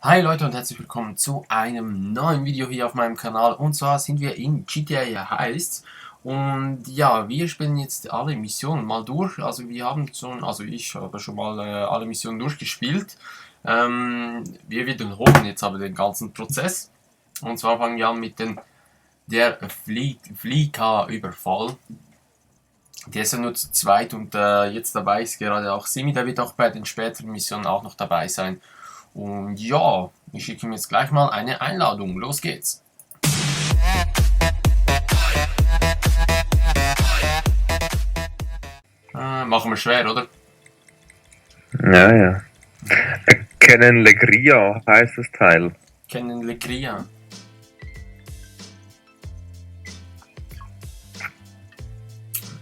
Hi Leute und herzlich willkommen zu einem neuen Video hier auf meinem Kanal. Und zwar sind wir in GTA Heist. Und ja, wir spielen jetzt alle Missionen mal durch. Also wir haben schon, also ich habe schon mal alle Missionen durchgespielt. Wir wiederholen jetzt aber den ganzen Prozess. Und zwar fangen wir an mit der Fliegerüberfall. Der ist ja nur zu zweit und jetzt dabei ist gerade auch Simi, der wird auch bei den späteren Missionen auch noch dabei sein. Und ja, ich schicke ihm jetzt gleich mal eine Einladung. Los geht's. Machen wir schwer, oder? Ja, ja. Kennen Legria heißt das Teil. Kennen Legria.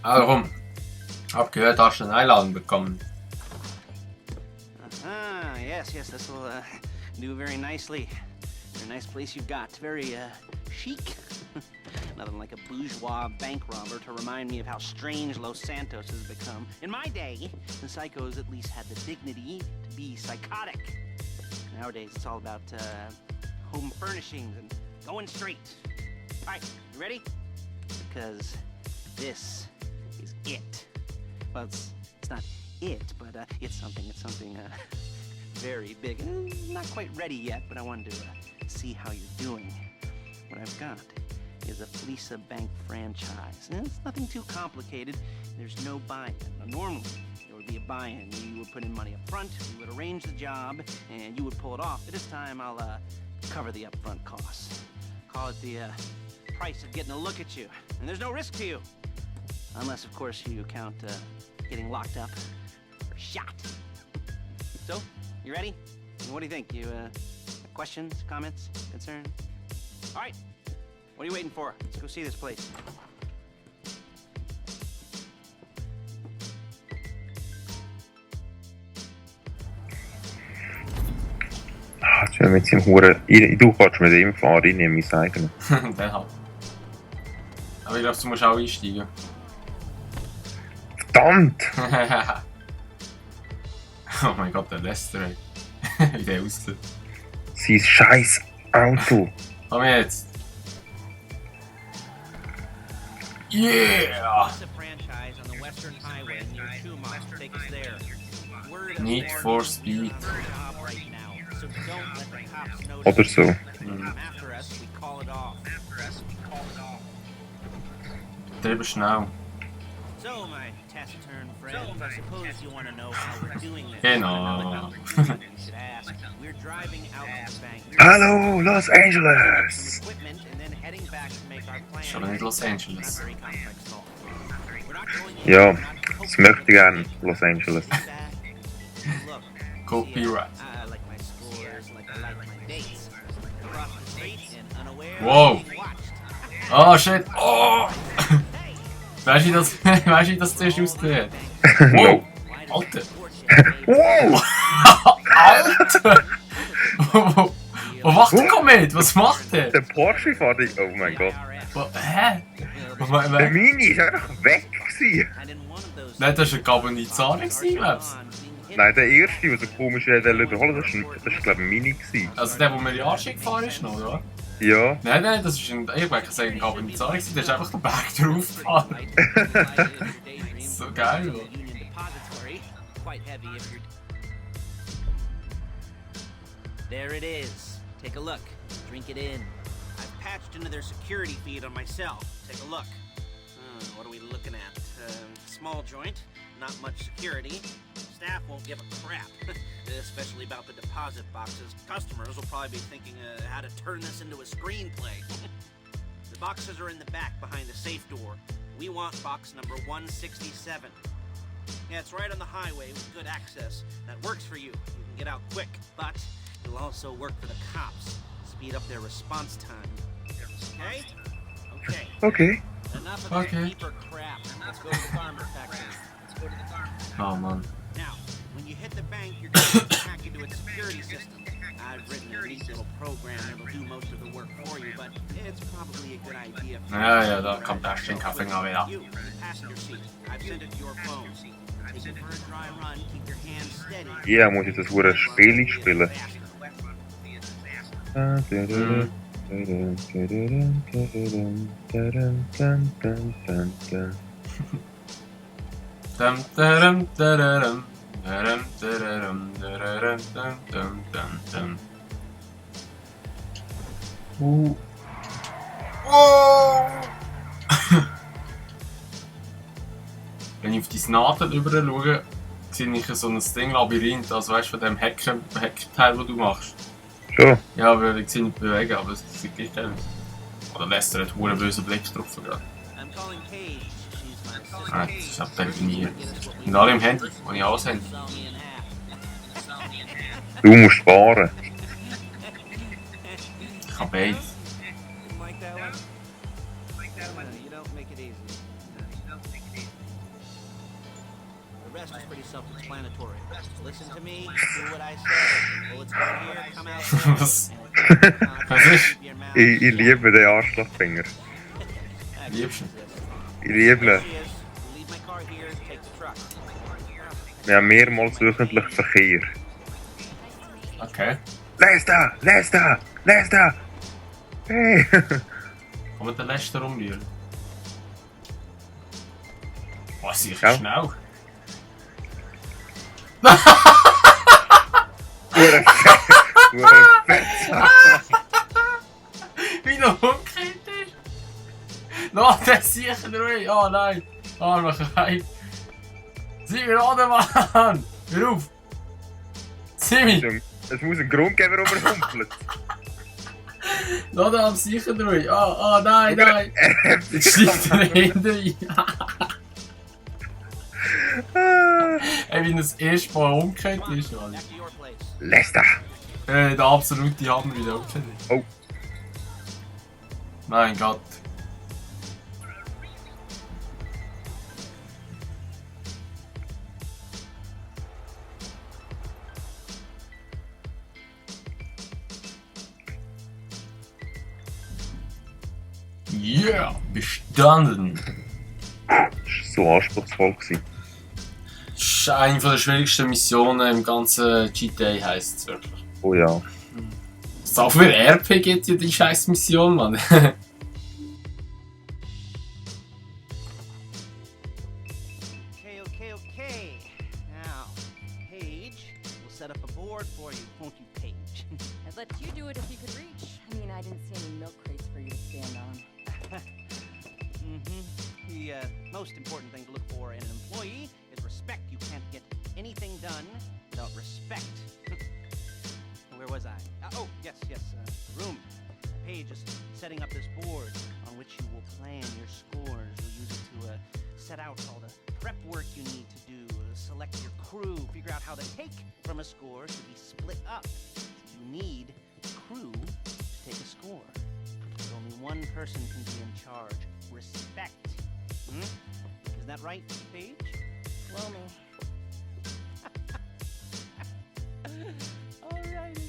Warum? Hab gehört, hast du eine Einladung bekommen. Yes, this will do very nicely. Very nice place you've got. Very chic. Nothing like a bourgeois bank robber to remind me of how strange Los Santos has become. In my day, the psychos at least had the dignity to be psychotic. Nowadays, it's all about home furnishings and going straight. All right, you ready? Because this is it. Well, it's not it, but it's something very big. Not quite ready yet, but I wanted to see how you're doing. What I've got is a Felisa Bank franchise. And it's nothing too complicated. There's no buy-in. Now, normally, there would be a buy-in. You would put in money up front, we would arrange the job, and you would pull it off. But this time, I'll cover the upfront costs. Call it the price of getting a look at you. And there's no risk to you. Unless, of course, you count getting locked up or shot. So, you ready? What do you think? You questions, comments, concerns? All right. What are you waiting for? Let's go see this place. Jetzt werden wir mit seinem Huren. Du kannst mit ihm fahren, ich nehme mein eigenes. Den halt. Aber ich glaube, du musst auch einsteigen. Verdammt! Oh mein Gott, der Lester, ey. Wie der aussieht. Sein scheiß Auto. Komm jetzt. Yeah! It's a franchise on the Western Highway near Chumash. Take us there. Word of Need warning, for Speed. we're on our job right now, so don't let the cops notice. Oder so. If they come after us, we call it off. Drüber schnell. So, my taciturn friends, I suppose you want to know how we're doing this. Genau. You should ask. We're driving out to the bank. Hallo, Los Some Angeles! equipment and then heading back to make our plan. Ist aber nicht Los Not Angeles. very complex at all. We're not going in, Ja, we're not das möchte ich gerne, Los Angeles. Look, Copyright. I like my scores like I like my dates. Across the street and unaware Wow. of being watched. Oh shit! Oh! Weißt du, wie das zuerst ausgesehen hat? Wow! Alter! Wow! Alter! Wo macht der Komet? Was macht der? Der Porsche fährt ich. Oh mein Gott. Hä? Der Mini ist einfach weg gewesen. Nein, das war eine Gabonizare, glaubst du? Nein, der erste, der so komisch überholen, das war glaube ich ein Mini gewesen. Also der, der mir die Arsch gefahren ist noch, oder? Ja. Nein, das ist ein, ich wollte sagen, ein Gabonizare, der ist einfach den Berg drauf gefahren. So geil, oder? There it is. Take a look. Drink it in. I've patched into their security feed on myself. Take a look. What are we looking at? Small joint, not much security. Staff won't give a crap, especially about the deposit boxes. Customers will probably be thinking how to turn this into a screenplay. The boxes are in the back behind the safe door. We want box number 167. Yeah, it's right on the highway with good access. That works for you. You can get out quick, but it'll also work for the cops. Speed up their response time. Okay? Okay. Okay. Enough of Okay. that deeper crap. Let's go to the garment factory. Oh man. Now, when you hit the bank, you're going to hack into its security system. I've written a neat little program that'll do most of the work for you, but it's probably a good idea for Ja, da kommt der Stinkkaffee wieder. you, the passenger seat. I've sent it to your phone. Take it for a dry run, keep your hands steady. Ja, muss ich das Huren Spiel spielen. Dum, darum, dararum, darum, dararum, dararum, dum, dum, dum, dum. Oh. Wenn ich auf die Nadel rüber schaue, sehe ich so ein Ding Labyrinth, also weißt du, von dem Hackteil, das du machst. Schon? Ja, weil ich sie nicht bewegen, aber es sieht gleich geil aus. Oder lässt er einen bösen Blick drauf gerade. I'm calling Paige. She's my assistant. Ah, das ist abtelefoniert. Und alle im Handy, wo ich alles Handy. Saw me in half. Du musst sparen. Ich habe beides. Like that one? You don't make it easy. The rest is pretty self-explanatory. Listen to me, do what I say. Bullets go here, come out there. Was? And Was ist? keep your mouth Ich liebe den Arschlochfinger. Liebst du? Ich liebe ihn. Here she is. Leave my car here, take the truck. Wir haben mehrmals wöchentlich Verkehr. Okay. Les da! Les da! Les da! Hey! Kann man den Lester rumrühren? Oh, sicher Ja. schnell. Hure fett! Wie der Hund kennt ist. Lass den sicher ruhig. Oh nein. Armer Kleid. Sieh mir an, Mann. Hör auf. Sieh Es muss einen Grund geben, warum er humpelt. lass den am sicher ruhig. Oh nein, nein. Jetzt schleicht er hinter rein. Ey, wie das erste Mal umgekehrt ist. Mann. Back to your place. Les da! Der absolute Hammer wieder umgekehrt ist. Oh. Mein Gott. Yeah, bestanden. Das war so anspruchsvoll. Das ist eine der schwierigsten Missionen im ganzen GTA, heisst es wirklich. Oh ja. So viel RP gibt ja die scheiß Mission, Mann. Okay. Now, Paige, we'll set up a board for you, won't you, Paige? I'd let you do it if you could reach. I mean, I didn't see any milk crates for you to stand on. The most important thing to look for in an employee is respect. You can't get anything done without respect. Where was I? Oh, yes, the room. Paige is setting up this board on which you will plan your scores. You'll use it to set out all the prep work you need to do, select your crew, figure out how the take from a score should be split up. You need a crew to take a score. But only one person can be in charge. Respect. Isn't that right, Paige? Blow me. Alrighty.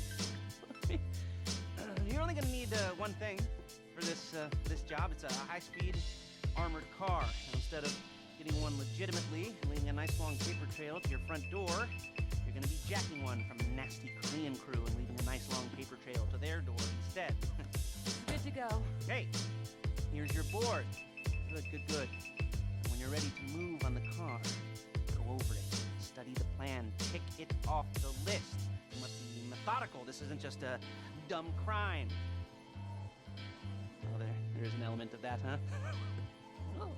You're only gonna need one thing for this job. It's a high-speed armored car. Now, instead of getting one legitimately and leaving a nice long paper trail to your front door, you're gonna be jacking one from a nasty Korean crew and leaving a nice long paper trail to their door instead. Good to go. Okay, here's your board. Good. And when you're ready to move on the car, go over it, study the plan, tick it off the list. You must be methodical. This isn't just a dumb crime. Oh, there's an element of that, huh? Oh.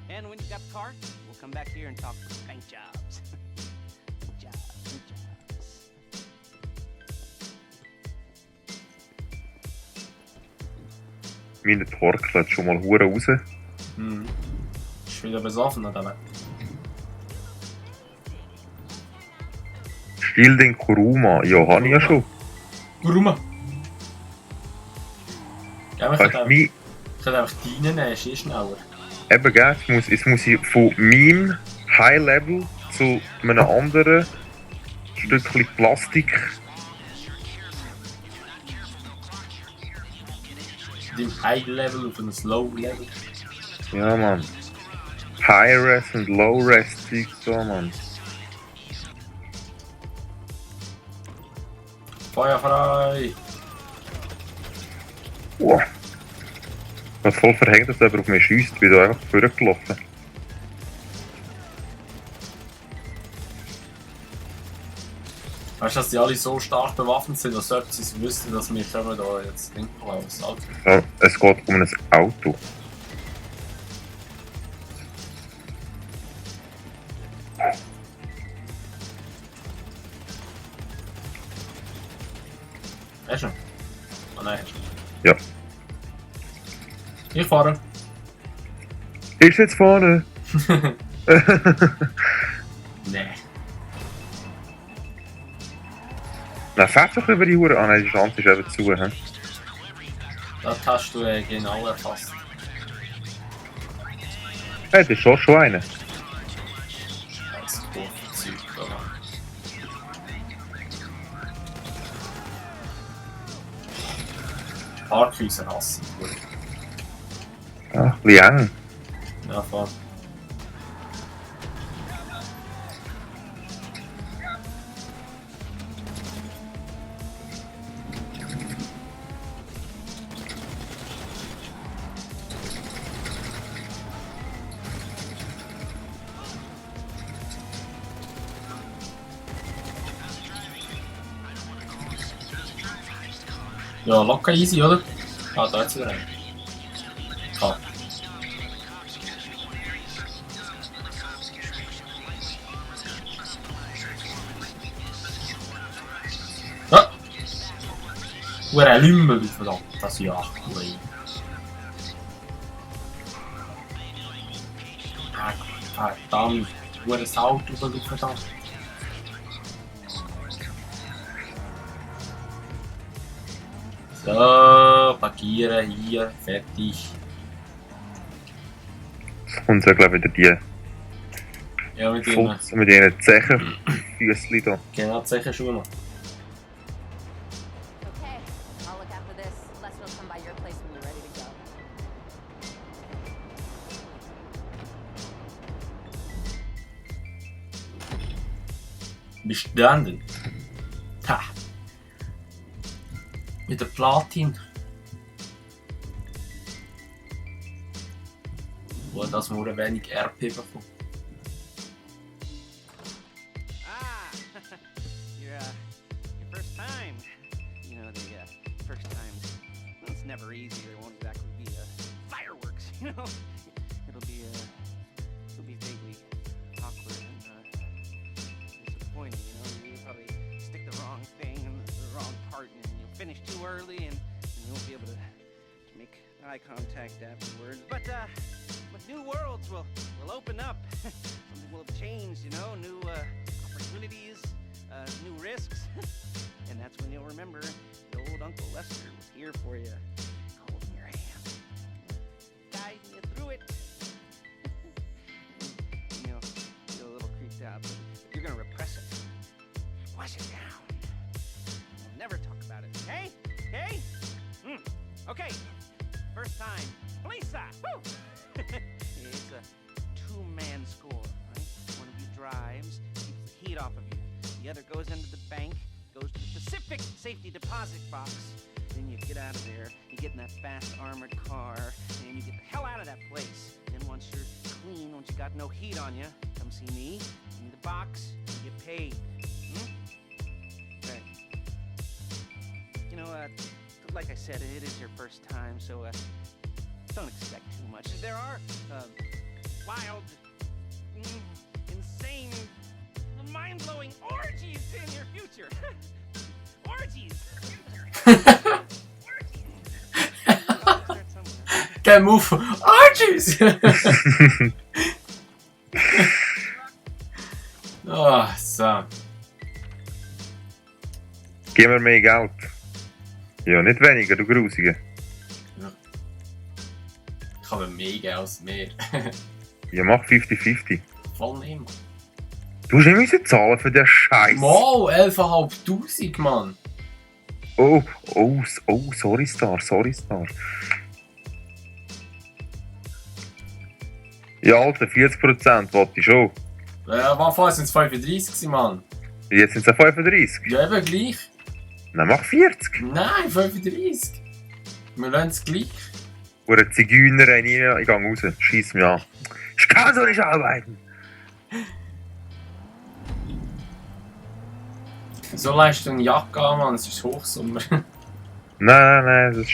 And when you got the car, we'll come back here and talk bank jobs. Bank jobs. Meine torkelt schon mal hure raus. Ist wieder besoffen, oder? Shielding Kuruma, ja, habe ich ja schon. Warum? Ja, ich Weißt könnte du, einfach deinen nehmen, ist schneller. eben, gell, es muss ich von meinem High-Level zu einem anderen Stückchen Plastik. Dem High-Level auf einem Slow-Level. Ja, Mann. High-Res und Low-Res-Zeug so, Mann. Feuer frei! Wow. Was voll verhängt, dass jemand auf mich schiesst, bin da einfach vorgelaufen. Weißt du, dass die alle so stark bewaffnet sind, als sollten sie wissen, dass wir können da jetzt Ding klauen. Ja, es geht um ein Auto. Hast du? Oh nein, hast Ja. du. Ich fahre. Ist jetzt vorne? Nee. Na, fährt doch über die Uhr. Ah nein, die Chance ist eben zu. He? Das hast du genau erfasst. Hey, das ist schon einer. Das doofe Zeug da. Parkhäuser hassen. Gut. Ach, ein bisschen eng. Ja, fahr. Ja, locker easy, oder? Ah, da jetzt wieder rein. Ah. Ah! Wo er ein Lümmel, verdammt, das ja. Ah, verdammt, wo er ein Auto verdammt. So, parkieren hier, fertig. Jetzt kommt ja, glaube ich, wieder Ja, mit die dem. Fuchs mit ihren Zechenfüßchen da. Genau, sicher schon mal. Okay, I'll look after this. Lester will come by your place when you're ready to go. Bestanden. Ha. Mit der Platin. Wo das nur ein wenig RP bekommt. Ah, your first time. You know, the first time. Well, it's never easy. There won't exactly be fireworks. You know, it'll be vaguely awkward and disappointing. You know, you'll probably stick the wrong thing in the wrong part, and you'll finish too early, and you won't be able to make eye contact afterwards. But new worlds will open up. Something will have changed, you know, new opportunities, new risks. And that's when you'll remember the old Uncle Lester was here for you, holding your hand, guiding you through it. You know, feel a little creeped out, but if you're gonna repress it, wash it down. We'll never talk about it, okay? Okay? Okay. First time. Lisa! Woo! It's a two-man score, right? One of you drives, keeps the heat off of you. The other goes into the bank, goes to the Pacific safety deposit box. Then you get out of there, you get in that fast armored car, and you get the hell out of that place. Then once you're clean, once you got no heat on you, come see me, in the box, and get paid. Okay. You know, like I said, it is your first time, so don't expect too much. There are wild, insane, mind-blowing orgies in your future. Orgies. Can't move. Arches! Ah, so. Gib mir mehr Geld. Ja, nicht weniger, du Grusige. Ich habe mega als mehr. Ja, mach 50-50. Voll nehmen. Du musst nicht müssen zahlen für den Scheiß. Mal, 11.500, Mann. Oh, sorry Star. Ja, Alter, 40% wollte ich schon. Wann sind es 35 gewesen, Mann? Jetzt sind es 35. Ja, eben gleich. Dann mach 40. Nein, 35. Wir lassen es gleich. Oder Zigeuner, ich gehe raus. Scheiss mich an. Ich kann so nicht arbeiten. So leist du eine Jacke an, Mann, es ist Hochsommer. Nein, das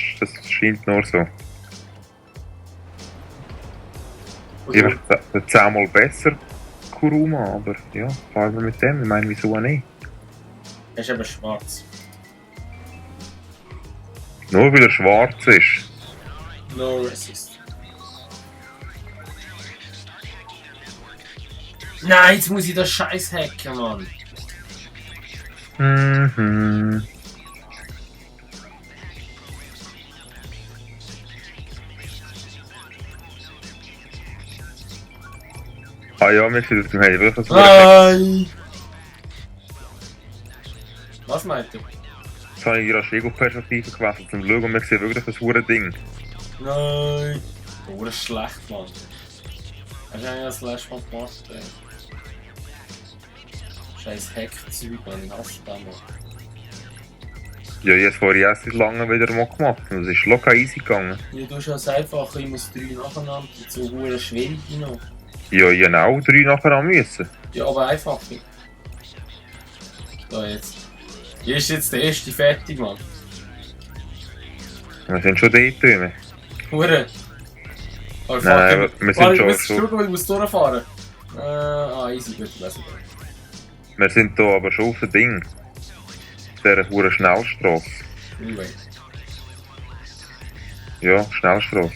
scheint nur so. Einfach 10-mal besser Kuruma, aber ja, fahren wir mit dem. Ich meine, wieso auch nicht? Er ist eben schwarz. Nur weil er schwarz ist. No resist. Nein, jetzt muss ich das Scheiß hacken, Mann. Mhm. Ah ja, wir sind jetzt im Heim. Wirklich so Nein! Was meint ihr? Jetzt habe ich in die Ego-Perspektive gewechselt zum Schauen und wir sehen wirklich das hure Ding. Nein! Oh, das ist schlecht, Mann. Hast du eigentlich das letzte Mal gemacht? Scheiß Hackzeug, Mann, ich hasse das, Mann. Ja, ich habe es vorher erst seit langem wieder mal gemacht und es ist locker easy gegangen. Ja, du hast ja das Einfache, ich muss 3 nacheinander, so hure schwierig noch. Ja, ich habe auch 3 nachher müssen. Ja, aber einfach. Da jetzt. Hier ist jetzt der erste fertig, Mann. Wir sind schon dort drüben. Hure. Oh, Nein, wir sind schon so. Schau, ich muss durchfahren. Easy, gut, lass ich. Wir sind hier aber schon auf dem Ding. Der hure Schnellstrasse. Anyway. Ja, Schnellstrasse.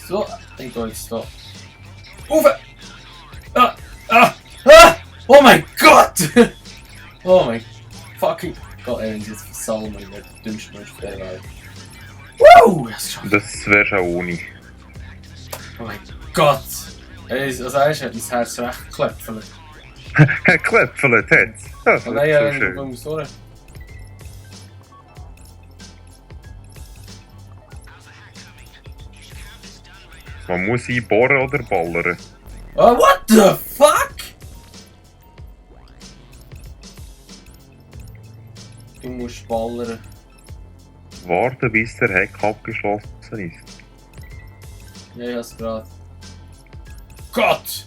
So, ich gehe jetzt da. Uwe! Oh mein Gott! Oh mein fucking Gott, ey, wenn ich jetzt versauen, ich werde der dümmste Mensch der Welt. Woo! Das ist schon. Das wäre schon ohne. Oh mein Gott! Ey, also weißt du, hat mein Herz recht geklopft. Klöpfelt hat's. Das ist Oh so nein, ja, schön. du musst durch. Man muss einbohren oder ballern. Oh, what the fuck? Du musst ballern. Warten, bis der Heck abgeschlossen ist. Ja, ich hab's grad. Gott!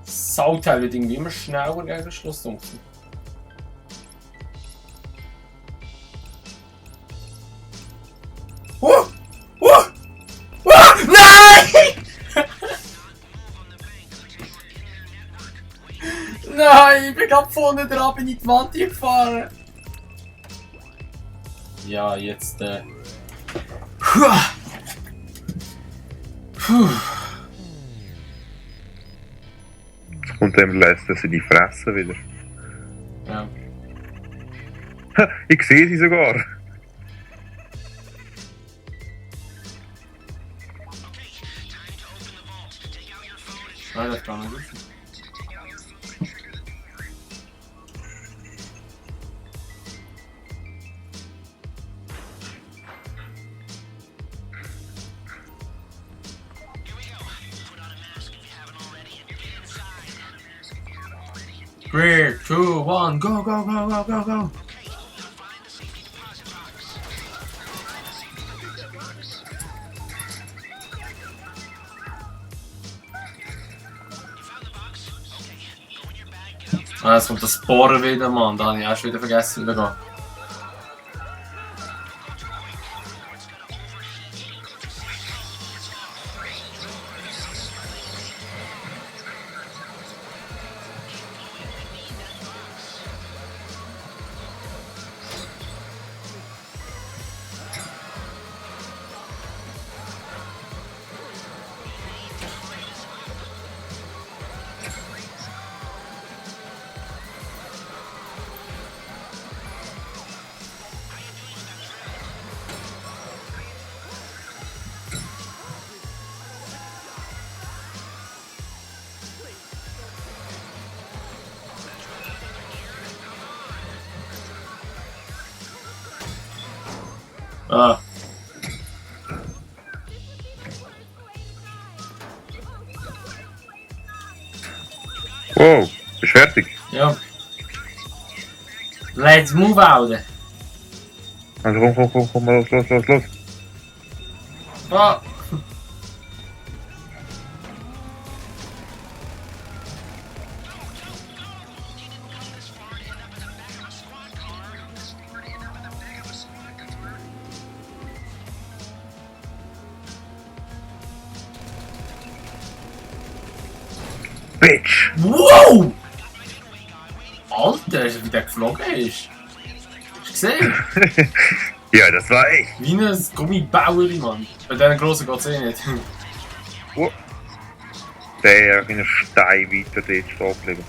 Sauteil wird irgendwie immer schneller gegen den Schluss dunkel. Nein! Nein, ich bin gerade vorne dran, bin in die Wand gefahren. Ja, jetzt Jetzt kommt dem lässt er sie die fressen wieder. Ja. Ich sehe sie sogar. Nein, das kann man nicht. Three, two, one, go, go, go, go, go, go! Ah, jetzt kommt das Bohren wieder, Mann. Da habe ich auch schon wieder vergessen, wieder gehen. Fertig. Ja. Let's move out. Also komm, los. Ah. Bitch! Wow! Alter, wie der geflogen ist. Hast du gesehen? Ja, das war echt. Wie ein Gummibaueri, Mann. Bei diesen grossen geht es eh nicht. Oh. Der in einer Stein weiter dort stehen geblieben.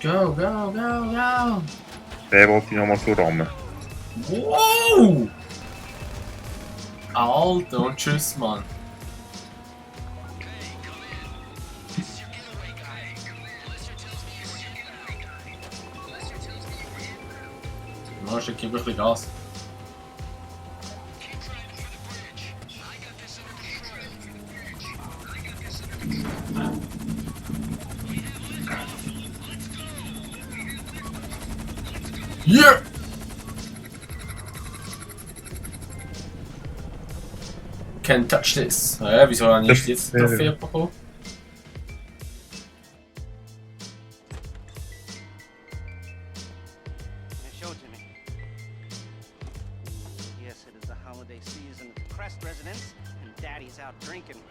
Go, go, go, go! Der wollte ich nochmal so rammen. Wow! Alter, und tschüss, Mann. Ich gebe ein bisschen Gas. Yeah! Can't touch this. Ja, wieso habe ich jetzt Trophäe bekommen? Show it to me. Yes, it is the holiday season at the Crest residence, and Daddy's out drinking.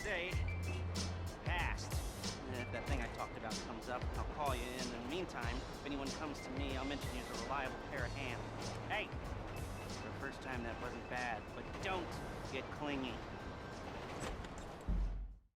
Say, passed. And if that thing I talked about comes up, I'll call you. In the meantime, if anyone comes to me, I'll mention you as a reliable pair of hands. Hey, for the first time that wasn't bad, but don't get clingy.